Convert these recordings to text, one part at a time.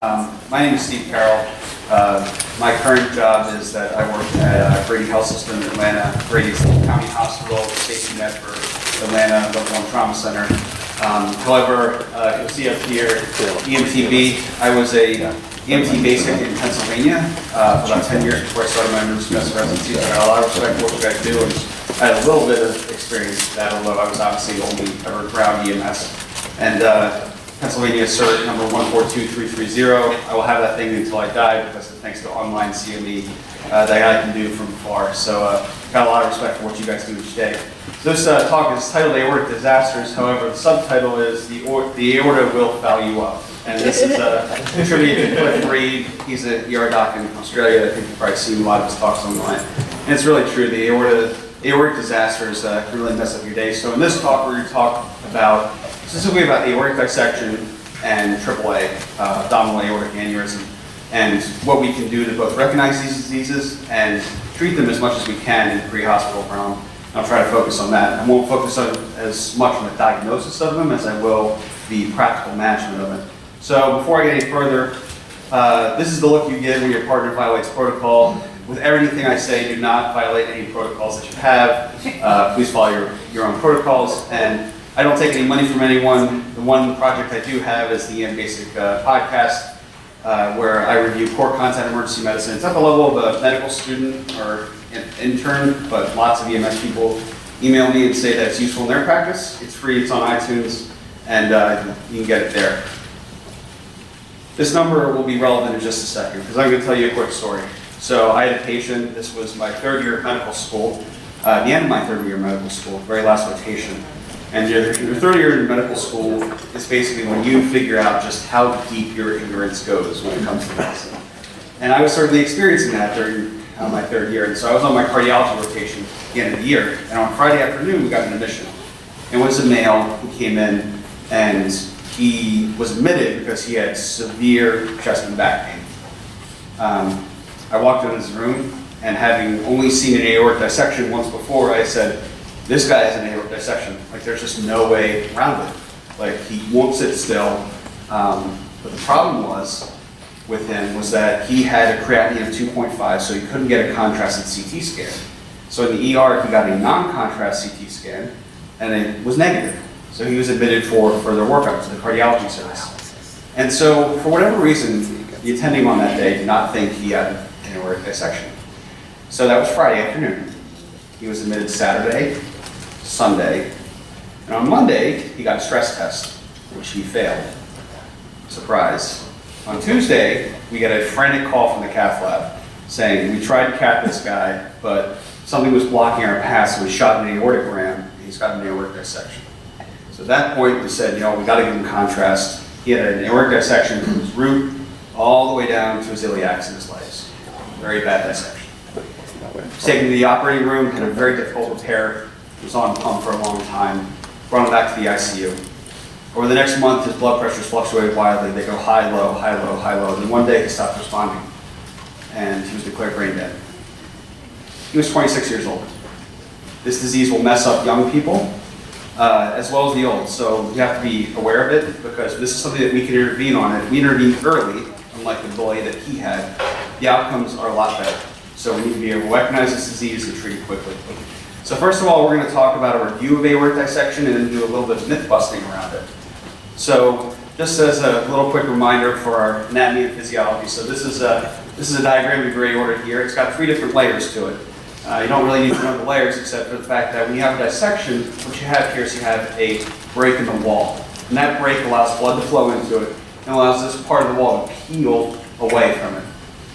My name is Steve Carroll. My current job is that I work at Grady Health System in Atlanta. Grady's the county hospital, the safety net for Atlanta Level 1 Trauma Center. However, you'll see up here, EMTB. I was a EMT basic in Pennsylvania for about 10 years before I started my emergency medicine residency. So I got a lot of respect for what you guys do, and I had a little bit of experience with that, although I was obviously only ever ground EMS. And Pennsylvania cert number 142330. I will have that thing until I die because thanks to online CME that I can do from afar. So got a lot of respect for what you guys do each day. So this talk is titled Aortic Disasters. However, the subtitle is The Aorta Will Foul You Up. And this is a tribute to Cliff Reed. He's an ER doc in Australia. I think you've probably seen a lot of his talks online. And it's really true. The aortic disasters can really mess up your day. So in this talk, we're going to talk about specifically about aortic dissection and AAA, abdominal aortic aneurysm, and what we can do to both recognize these diseases and treat them as much as we can in the pre-hospital realm. I'll try to focus on that. I won't focus on as much on the diagnosis of them as I will the practical management of it. So before I get any further, this is the look you get when your partner violates protocol. With everything I say, do not violate any protocols that you have. Please follow your own protocols. And I don't take any money from anyone. The one project I do have is the EM Basic podcast, where I review core content emergency medicine. It's at the level of a medical student or an intern, but lots of EMS people email me and say that it's useful in their practice. It's free, it's on iTunes, and you can get it there. This number will be relevant in just a second, because I'm going to tell you a quick story. So I had a patient, this was my third year of medical school, the end of my third year of medical school, very last rotation. And your third year in medical school is basically when you figure out just how deep your ignorance goes when it comes to medicine. And I was certainly experiencing that during my third year. And so I was on my cardiology rotation at the end of the year. And on Friday afternoon, we got an admission. It was a male who came in, and he was admitted because he had severe chest and back pain. I walked into his room, and having only seen an aortic dissection once before, I said, this guy has an aortic dissection. Like, there's just no way around it. Like, he won't sit still. But the problem with him was that he had a creatinine of 2.5, so he couldn't get a contrasted CT scan. So in the ER, he got a non-contrast CT scan, and it was negative. So he was admitted for further workup to the cardiology service. And so, for whatever reason, the attending on that day did not think he had an aortic dissection. So that was Friday afternoon. He was admitted Saturday, Sunday, and on Monday, he got a stress test, which he failed. Surprise. On Tuesday, we got a frantic call from the cath lab saying, we tried to cath this guy, but something was blocking our path, so we shot an aortogram, and he's got an aortic dissection. So at that point, we said, we got to give him contrast. He had an aortic dissection from his root all the way down to his iliacs and his legs. Very bad dissection. He was taken to the operating room, had a very difficult repair. He was on pump for a long time. Brought him back to the ICU. Over the next month, his blood pressures fluctuated wildly. They go high, low, high, low, high, low. And one day, he stopped responding, and he was declared brain dead. He was 26 years old. This disease will mess up young people, as well as the old. So you have to be aware of it, because this is something that we can intervene on. If we intervene early, unlike the boy that he had, the outcomes are a lot better. So we need to be able to recognize this disease and treat it quickly. So first of all, we're going to talk about a review of aortic dissection and then do a little bit of myth busting around it. So just as a little quick reminder for our anatomy and physiology. So this is a diagram of your aorta here. It's got 3 different layers to it. You don't really need to know the layers except for the fact that when you have a dissection, what you have here is you have a break in the wall. And that break allows blood to flow into it and allows this part of the wall to peel away from it.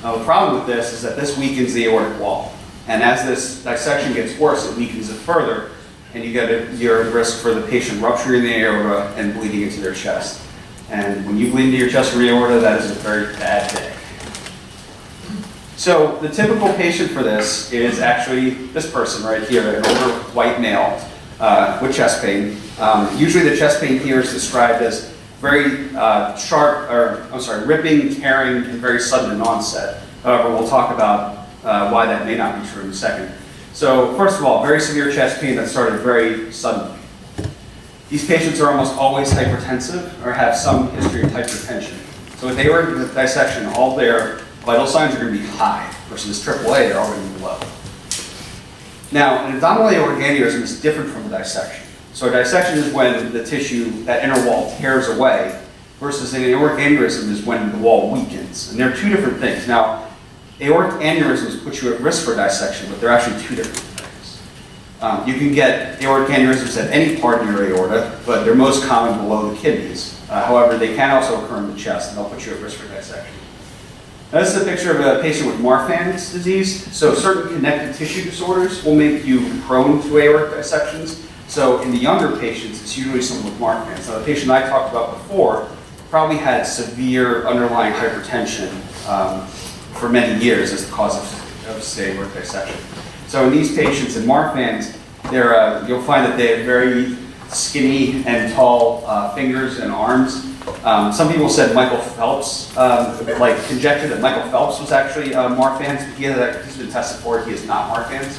Now the problem with this is that this weakens the aortic wall. And as this dissection gets worse, it weakens it further, and you're at risk for the patient rupturing the aorta and bleeding into their chest. And when you bleed into your chest from your aorta, that is a very bad day. So the typical patient for this is actually this person right here, an older white male with chest pain. Usually the chest pain here is described as very ripping, tearing, and very sudden in onset. However, we'll talk about why that may not be true in a second. So first of all, very severe chest pain that started very suddenly. These patients are almost always hypertensive or have some history of hypertension. So with aortic dissection, all their vital signs are going to be high versus AAA, they're already low. Now, an abdominal aortic aneurysm is different from a dissection. So a dissection is when the tissue, that inner wall, tears away, versus an aortic aneurysm is when the wall weakens. And they're two different things. Now, aortic aneurysms put you at risk for dissection, but they're actually two different things. You can get aortic aneurysms at any part in your aorta, but they're most common below the kidneys. However, they can also occur in the chest, and they'll put you at risk for dissection. Now, this is a picture of a patient with Marfan's disease. So certain connective tissue disorders will make you prone to aortic dissections. So in the younger patients, it's usually someone with Marfan's. Now, the patient I talked about before probably had severe underlying hypertension for many years as the cause of aortic dissection. So in these patients in Marfan's, you'll find that they have very skinny and tall fingers and arms. Some people said Michael Phelps, conjectured that Michael Phelps was actually Marfan's, but he's been tested for it, he is not Marfan's.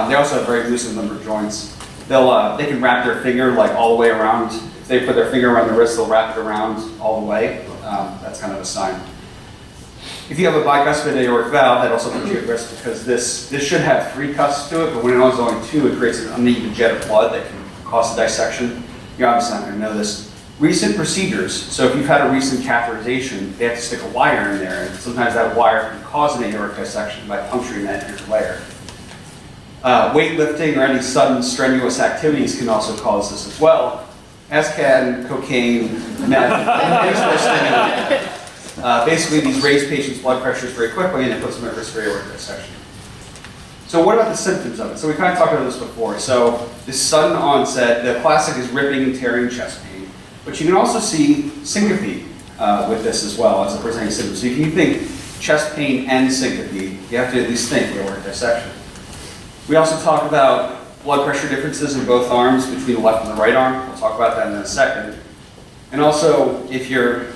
They also have very loose and limber joints. They can wrap their finger like all the way around. If they put their finger around the wrist, they'll wrap it around all the way. That's kind of a sign. If you have a bicuspid aortic valve, that also puts you at risk because this should have 3 cusps to it, but when it has only 2, it creates an uneven jet of blood that can cause a dissection. You're obviously not going to know this. Recent procedures, so if you've had a recent catheterization, they have to stick a wire in there, and sometimes that wire can cause an aortic dissection by puncturing that inner layer. Weightlifting or any sudden strenuous activities can also cause this as well, as can cocaine, meth, and things that stimulate. Basically, these raise patients' blood pressures very quickly, and it puts them at risk for aortic dissection. So what about the symptoms of it? So we kind of talked about this before. So this sudden onset, the classic is ripping and tearing chest pain, but you can also see syncope with this as well as a presenting symptom. So if you think chest pain and syncope, you have to at least think aortic dissection. We also talk about blood pressure differences in both arms between the left and the right arm. We'll talk about that in a second. And also, if you're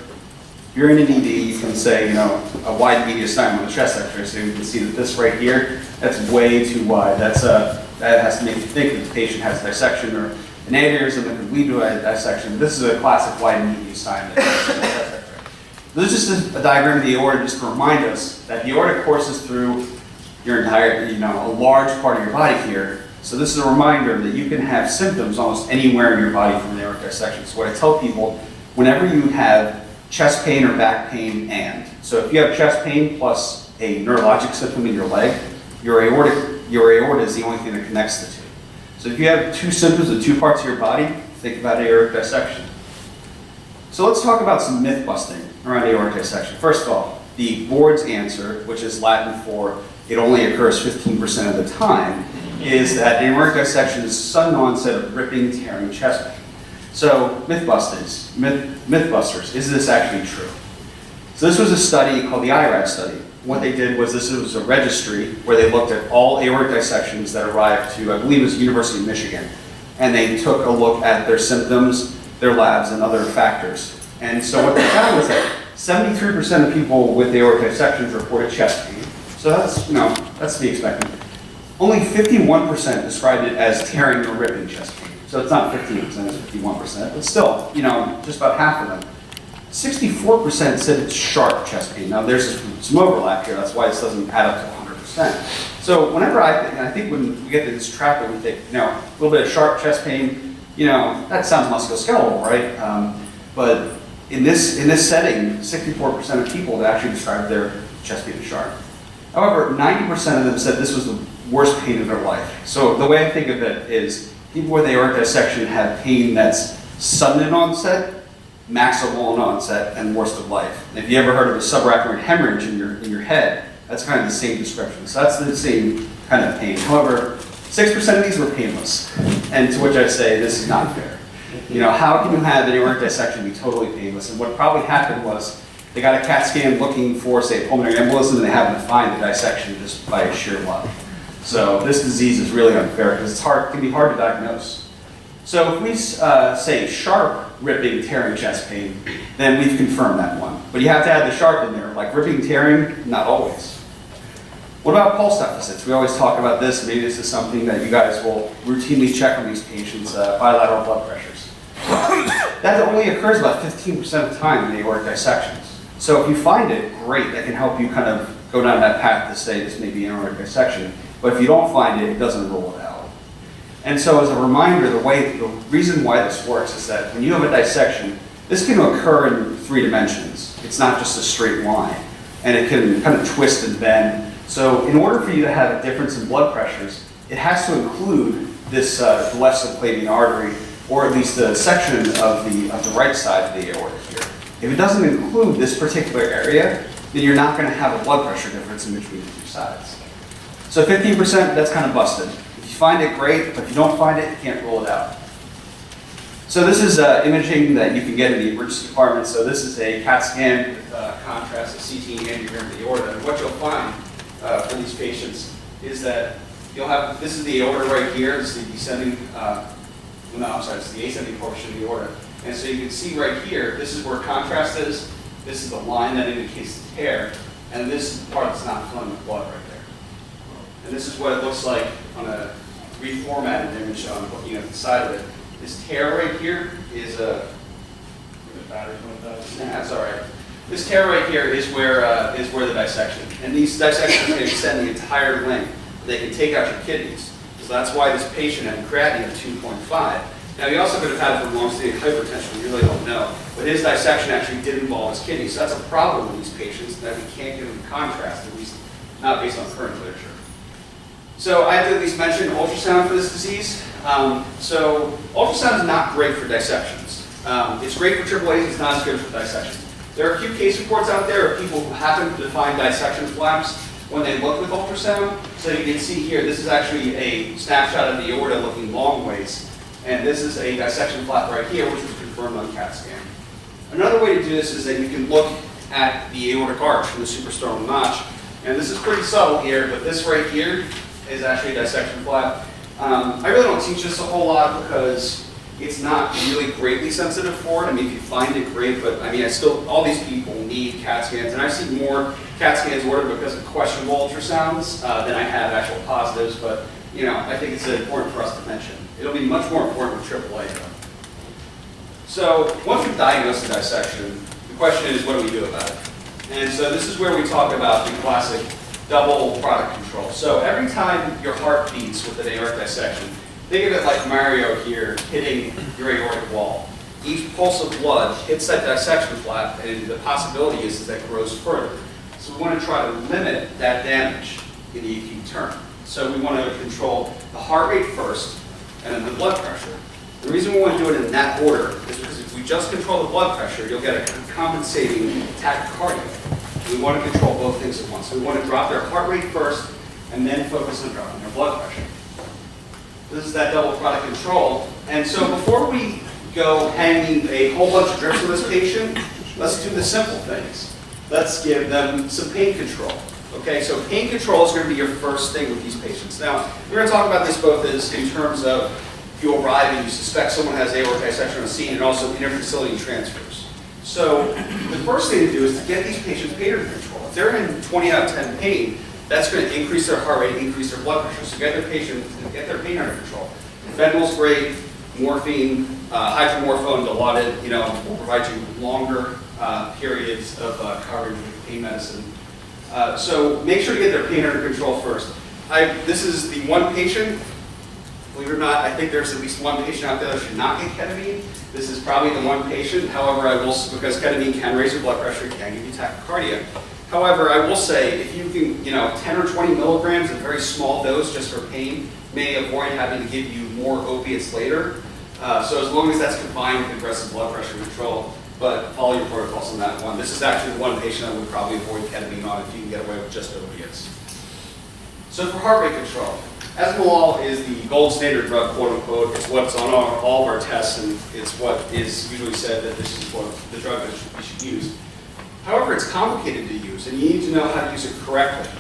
in an ED, you can say, a wide mediastinum on the chest X-ray, so you can see that this right here, that's way too wide. That has to make you think that the patient has dissection or an aneurysm that could lead to a dissection. This is a classic wide mediastinum. This is just a diagram of the aorta just to remind us that the aorta courses through your entire, a large part of your body here. So this is a reminder that you can have symptoms almost anywhere in your body from an aortic dissection. So what I tell people, whenever you have chest pain or back pain so if you have chest pain plus a neurologic symptom in your leg, your aorta is the only thing that connects the two. So if you have 2 symptoms in 2 parts of your body, think about aortic dissection. So let's talk about some myth busting around aortic dissection. First of all, the board's answer, which is Latin for it only occurs 15% of the time, is that aortic dissection is sudden onset of ripping, tearing chest pain. So Mythbusters, is this actually true? So this was a study called the IRAD study. What they did was this was a registry where they looked at all aortic dissections that arrived to, I believe it was the University of Michigan. And they took a look at their symptoms, their labs, and other factors. And so what they found was that 73% of people with aortic dissections reported chest pain. So that's to be expected. Only 51% described it as tearing or ripping chest pain. So it's not 15%, it's 51%, but still, just about half of them. 64% said it's sharp chest pain. Now there's some overlap here, that's why this doesn't add up to 100%. So whenever I think when we get to this trap that we think, a little bit of sharp chest pain, that sounds musculoskeletal, right? But in this setting, 64% of people that actually described their chest pain as sharp. However, 90% of them said this was the worst pain of their life. So the way I think of it is people with aortic dissection have pain that's sudden in onset, maximal in onset, and worst of life. And if you ever heard of a subarachnoid hemorrhage in your head, that's kind of the same description. So that's the same kind of pain. However, 6% of these were painless. And to which I say, this is not fair. How can you have an aortic dissection be totally painless? And what probably happened was they got a CAT scan looking for, say, pulmonary embolism, and they happened to find the dissection just by sheer luck. So this disease is really unfair because it can be hard to diagnose. So if we say sharp, ripping, tearing chest pain, then we've confirmed that one. But you have to add the sharp in there, like ripping, tearing, not always. What about pulse deficits? We always talk about this. Maybe this is something that you guys will routinely check on these patients, bilateral blood pressures. That only occurs about 15% of the time in aortic dissections. So if you find it, great, that can help you kind of go down that path to say this may be an aortic dissection. But if you don't find it, it doesn't rule it out. And so as a reminder, the reason why this works is that when you have a dissection, this can occur in 3 dimensions. It's not just a straight line. And it can kind of twist and bend. So in order for you to have a difference in blood pressures, it has to include this left subclavian artery, or at least a section of the right side of the aorta here. If it doesn't include this particular area, then you're not going to have a blood pressure difference in between the 2 sides. So 15%, that's kind of busted. If you find it, great, but if you don't find it, you can't rule it out. So this is imaging that you can get in the emergency department. So this is a CAT scan with contrast, a CT angiogram of the aorta. And what you'll find for these patients is that you'll have, this is the aorta right here. This is the descending, it's the ascending portion of the aorta. And so you can see right here, this is where contrast is. This is the line that indicates the tear. And this is the part that's not filling with blood right there. And this is what it looks like on a reformatted image on looking at the side of it. This tear right here is a battery. That's all right. This tear right here is where the dissection. And these dissections can extend the entire length. They can take out your kidneys. So that's why this patient had creatinine of 2.5. Now he also could have had long-standing hypertension. We really don't know. But his dissection actually did involve his kidneys. So that's a problem with these patients that we can't give them contrast, at least not based on current literature. So I have to at least mention ultrasound for this disease. So ultrasound is not great for dissections. It's great for AAAs, it's not as good for dissections. There are a few case reports out there of people who happen to find dissection flaps when they look with ultrasound. So you can see here, this is actually a snapshot of the aorta looking long ways. And this is a dissection flap right here, which was confirmed on CAT scan. Another way to do this is that you can look at the aortic arch from the suprasternal notch. And this is pretty subtle here, but this right here is actually a dissection flap. I really don't teach this a whole lot because it's not really greatly sensitive for it. I mean, if you find it, great, but I mean, all these people need CAT scans, and I've seen more CAT scans ordered because of questionable ultrasounds than I have actual positives, but you know, I think it's important for us to mention. It'll be much more important with AAA though. So once we've diagnosed the dissection, the question is, what do we do about it? And so this is where we talk about the classic double product control. So every time your heart beats with an aortic dissection, think of it like Mario here hitting your aortic wall. Each pulse of blood hits that dissection flap, and the possibility is that it grows further. So we want to try to limit that damage in the acute term. So we want to control the heart rate first, and then the blood pressure. The reason we want to do it in that order is because if we just control the blood pressure, you'll get a compensating tachycardia. We want to control both things at once. So we want to drop their heart rate first, and then focus on dropping their blood pressure. This is that double product control. And so before we go hanging a whole bunch of drips with this patient, let's do the simple things. Let's give them some pain control. Okay, so pain control is going to be your first thing with these patients. Now, we're going to talk about this both as in terms of if you arrive and you suspect someone has aortic dissection on the scene, and also interfacility transfers. So the first thing to do is to get these patients pain under control. If they're in 20 out of 10 pain, that's going to increase their heart rate, increase their blood pressure. So get their pain under control. Fentanyl's great, morphine, hydromorphone, Dilaudid, will provide you longer periods of coverage with pain medicine. So make sure to get their pain under control first. This is the one patient. Believe it or not, I think there's at least one patient out there that should not get ketamine. This is probably the one patient. However, because ketamine can raise your blood pressure, it can give you tachycardia. However, I will say, if you can, 10 or 20 milligrams, a very small dose just for pain, may avoid having to give you more opiates later. So as long as that's combined with aggressive blood pressure control, but follow your protocols on that one. This is actually the one patient I would probably avoid ketamine on if you can get away with just opiates. So for heart rate control, esmolol is the gold standard drug, quote unquote. It's what's on all of our tests, and it's what is usually said that this is what the drug that we should use. However, it's complicated to use, and you need to know how to use it correctly.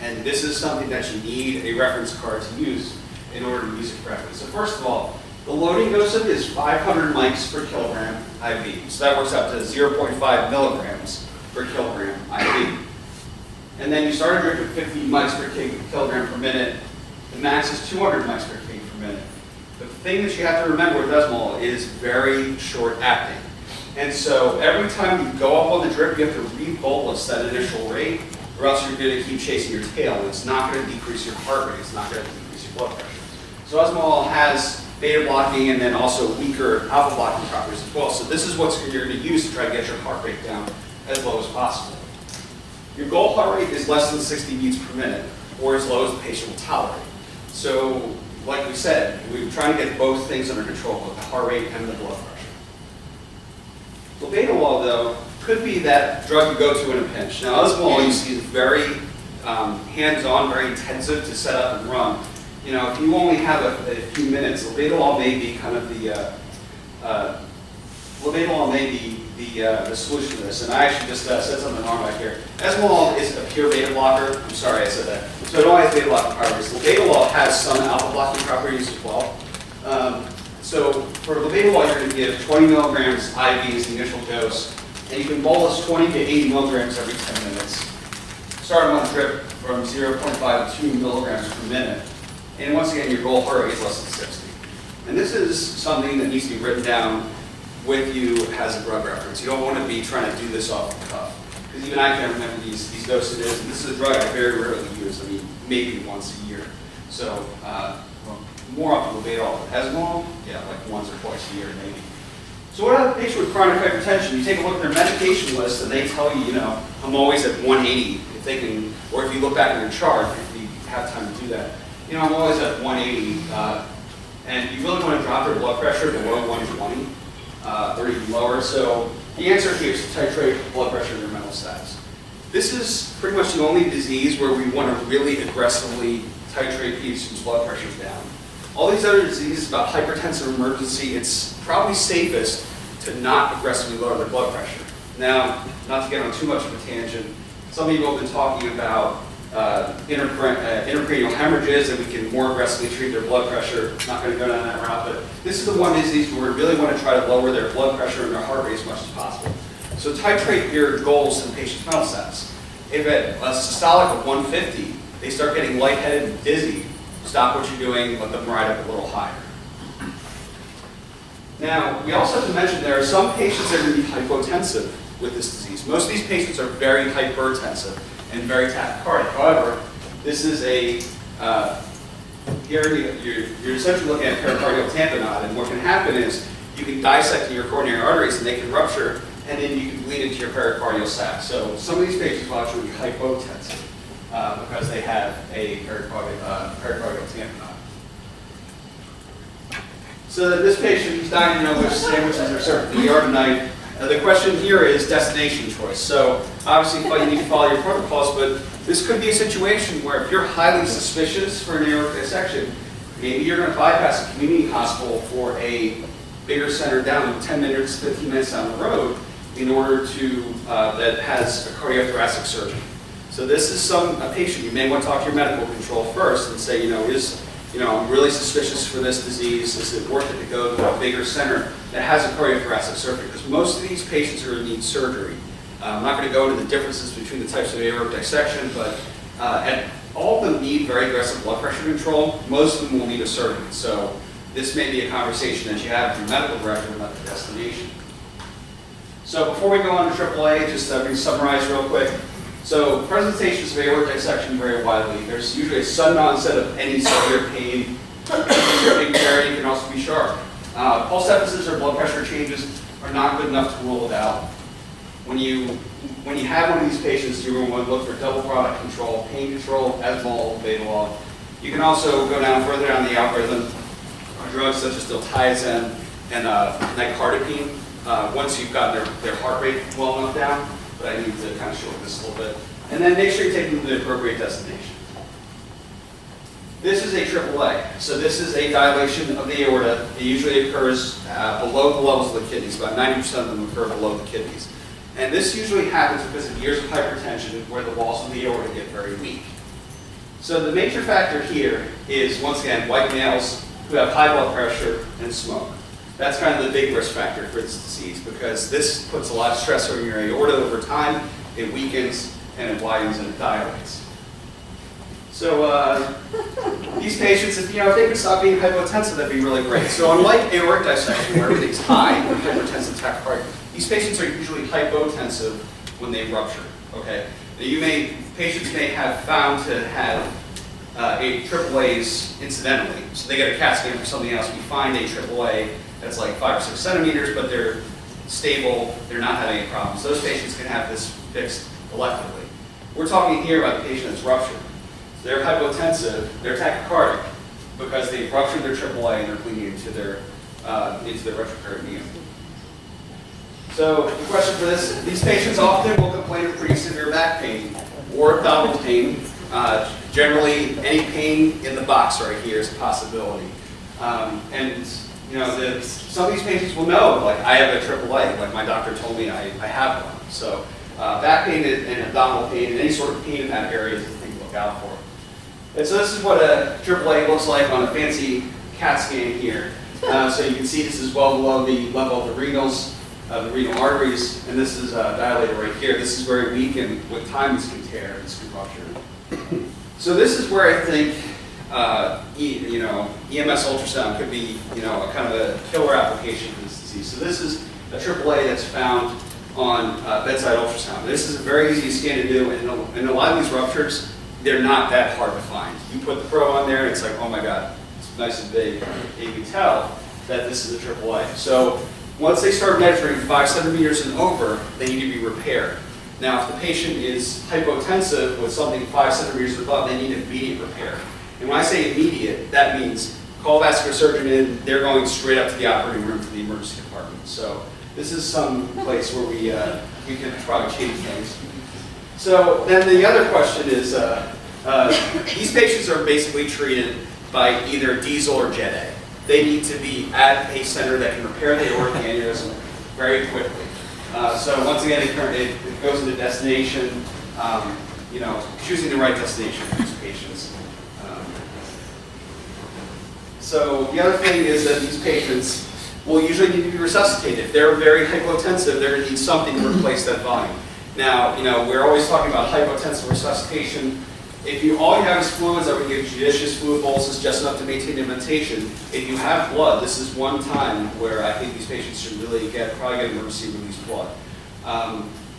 And this is something that you need a reference card to use in order to use it correctly. So first of all, the loading dose of it is 500 mics per kilogram IV. So that works out to 0.5 milligrams per kilogram IV. And then you start a drip at 50 mics per kilogram per minute. The max is 200 mics per kg per minute. The thing that you have to remember with esmolol is very short acting. And so every time you go up on the drip, you have to re-bolus that initial rate, or else you're going to keep chasing your tail. And it's not going to decrease your heart rate. It's not going to decrease your blood pressure. So osmol has beta blocking and then also weaker alpha blocking properties as well. So this is what you're going to use to try to get your heart rate down as low as possible. Your goal heart rate is less than 60 beats per minute, or as low as the patient will tolerate. So, like we said, we're trying to get both things under control, both the heart rate and the blood pressure. Labetalol, though, could be that drug you go to in a pinch. Now, osmol, you see, is very hands-on, very intensive to set up and run. You know, if you only have a few minutes, labetalol may be kind of the solution to this. And I actually just said something wrong right here. Osmol is a pure beta blocker. I'm sorry I said that. So it only has beta blocking properties. Labetalol has some alpha blocking properties as well. So for labetalol, you're going to give 20 milligrams IV as the initial dose, and you can bolus 20 to 80 milligrams every 10 minutes. Start them on drip from 0.5 to 2 milligrams per minute. And once again, your goal heart rate is less than 60. And this is something that needs to be written down with you as a drug reference. You don't want to be trying to do this off the cuff. Because even I can't remember these dosages. And this is a drug I very rarely use. I mean, maybe once a year. So more often labetalol. Osmol, yeah, like once or twice a year maybe. So what about a patient with chronic hypertension? You take a look at their medication list and they tell you, you know, I'm always at 180 if they can, or if you look back in their chart, if you have time to do that. You know, I'm always at 180, and you really want to drop their blood pressure below 120, or even lower. So the answer here is to titrate blood pressure and their mental status. This is pretty much the only disease where we want to really aggressively titrate patients' blood pressures down. All these other diseases about hypertensive emergency, it's probably safest to not aggressively lower their blood pressure. Now, not to get on too much of a tangent, some people have been talking about intracranial hemorrhages, and we can more aggressively treat their blood pressure. Not going to go down that route, but this is the one disease where we really want to try to lower their blood pressure and their heart rate as much as possible. So titrate your goals to the patient's mental status. If at a systolic of 150, they start getting lightheaded and dizzy, stop what you're doing, let them ride up a little higher. Now, we also have to mention there are some patients that are going to be hypotensive with this disease. Most of these patients are very hypertensive and very tachycardic. However, this is a, here you're essentially looking at pericardial tamponade, and what can happen is you can dissect your coronary arteries and they can rupture, and then you can bleed into your pericardial sac. So some of these patients will actually be hypotensive because they have a pericardial tamponade. So this patient is dying to know which sandwiches are served in the ER tonight. The question here is destination choice. So obviously you need to follow your protocols, but this could be a situation where if you're highly suspicious for an aortic dissection, maybe you're going to bypass a community hospital for a bigger center down 10 minutes, 15 minutes down the road in order to, that has a cardiothoracic surgeon. So this is a patient, you may want to talk to your medical control first and say, I'm really suspicious for this disease. Is it worth it to go to a bigger center that has a cardiothoracic surgery? Because most of these patients are going to need surgery. I'm not going to go into the differences between the types of aortic dissection, but all of them need very aggressive blood pressure control. Most of them will need a surgery. So this may be a conversation that you have with your medical director about the destination. So before we go on to AAA, just let me summarize real quick. So presentations of aortic dissection vary widely. There's usually a sudden onset of any severe pain. Big charity can also be sharp. Pulse deficits or blood pressure changes are not good enough to rule it out. When you have one of these patients, you're going to want to look for double product control, pain control, osmol, labetalol. You can also go down further down the algorithm on drugs such as diltiazem and nicardipine once you've gotten their heart rate well enough down. But I need to kind of shorten this a little bit. And then make sure you take them to the appropriate destination. This is a AAA. So this is a dilation of the aorta. It usually occurs below the levels of the kidneys. About 90% of them occur below the kidneys. And this usually happens because of years of hypertension where the walls of the aorta get very weak. So the major factor here is, once again, white males who have high blood pressure and smoke. That's kind of the big risk factor for this disease because this puts a lot of stress on your aorta over time. It weakens and it widens and it dilates. So these patients, if they could stop being hypotensive, that'd be really great. So unlike aortic dissection where everything's high and hypertensive tachycardia, these patients are usually hypotensive when they rupture, okay? Now patients may have found to have AAAs incidentally. So they get a CAT scan for something else. We find a AAA that's like 5 or 6 centimeters, but they're stable, they're not having any problems. Those patients can have this fixed electively. We're talking here about the patient that's ruptured. So they're hypotensive, they're tachycardic because they've ruptured their AAA and they're bleeding into their retroperitoneum. So the question for this, these patients often will complain of pretty severe back pain or abdominal pain. Generally, any pain in the box right here is a possibility. And you know, some of these patients will know, like, I have a AAA, like my doctor told me I have one. So back pain and abdominal pain and any sort of pain in that area is the thing to look out for. And so this is what a AAA looks like on a fancy CAT scan here. So you can see this is well below the level of the renals, the renal arteries, and this is dilated right here. This is very weak, and with time this can tear, this can rupture. So this is where I think EMS ultrasound could be a kind of a killer application for this disease. So this is a AAA that's found on bedside ultrasound. This is a very easy scan to do, and a lot of these ruptures, they're not that hard to find. You put the probe on there, and it's like, oh my God, it's nice and big. And you can tell that this is a AAA. So once they start measuring 5 centimeters and over, they need to be repaired. Now, if the patient is hypotensive with something 5 centimeters above, they need immediate repair. And when I say immediate, that means call a vascular surgeon in, they're going straight up to the operating room for the emergency department. So this is some place where we can probably change things. So then the other question is, these patients are basically treated by either diesel or Jet A. They need to be at a center that can repair the aortic aneurysm very quickly. So once again, it goes into destination, choosing the right destination for these patients. So the other thing is that these patients will usually need to be resuscitated. If they're very hypotensive, they're going to need something to replace that volume. Now, we're always talking about hypotensive resuscitation. If all you have is fluids, I would give judicious fluid boluses just enough to maintain indentation. If you have blood, this is one time where I think these patients should really probably get emergency release blood.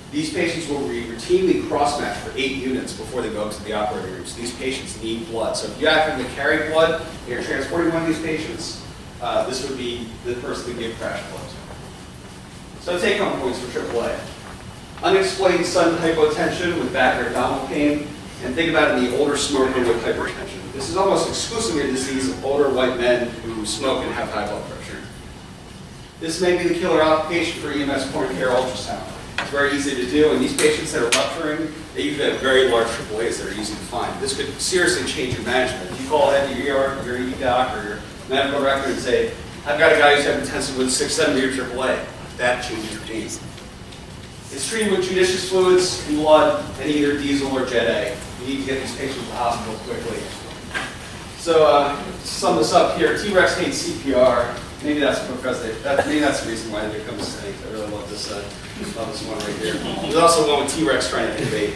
These patients will be routinely cross-matched for 8 units before they go to the operating room. So these patients need blood. So if you happen to carry blood and you're transporting one of these patients, this would be the person to give crash blood. So take-home points for AAA. Unexplained sudden hypotension with back or abdominal pain. And think about it in the older smoker with hypertension. This is almost exclusively a disease of older white men who smoke and have high blood pressure. This may be the killer application for EMS coronary Carroll ultrasound. It's very easy to do, and these patients that are rupturing, they usually have very large AAAs that are easy to find. This could seriously change your management. If you call ahead to your ED or your medical director and say, I've got a guy who's hypertensive with a 6 centimeter AAA, that changes your game. It's treated with judicious fluids and blood and either diesel or Jet A. You need to get these patients to the hospital quickly. So to sum this up here, T-Rex hates CPR. Maybe that's because maybe that's the reason why they become extinct. I really love this one right here. There's also one with T-Rex trying to intubate.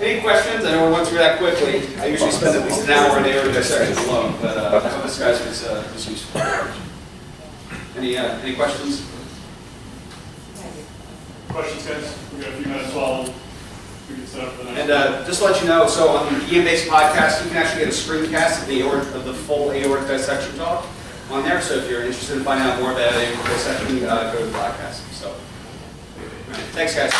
Any questions? I know we went through that quickly. I usually spend at least an hour on aortic dissection alone, but I hope this guys was useful. Any questions? Questions, guys? We've got a few minutes while we can set up the next And just to let you know, so on the EM-based podcast, you can actually get a screencast of the full aortic dissection talk on there. So if you're interested in finding out more about aortic dissection, go to the podcast. So, all right. Thanks, guys.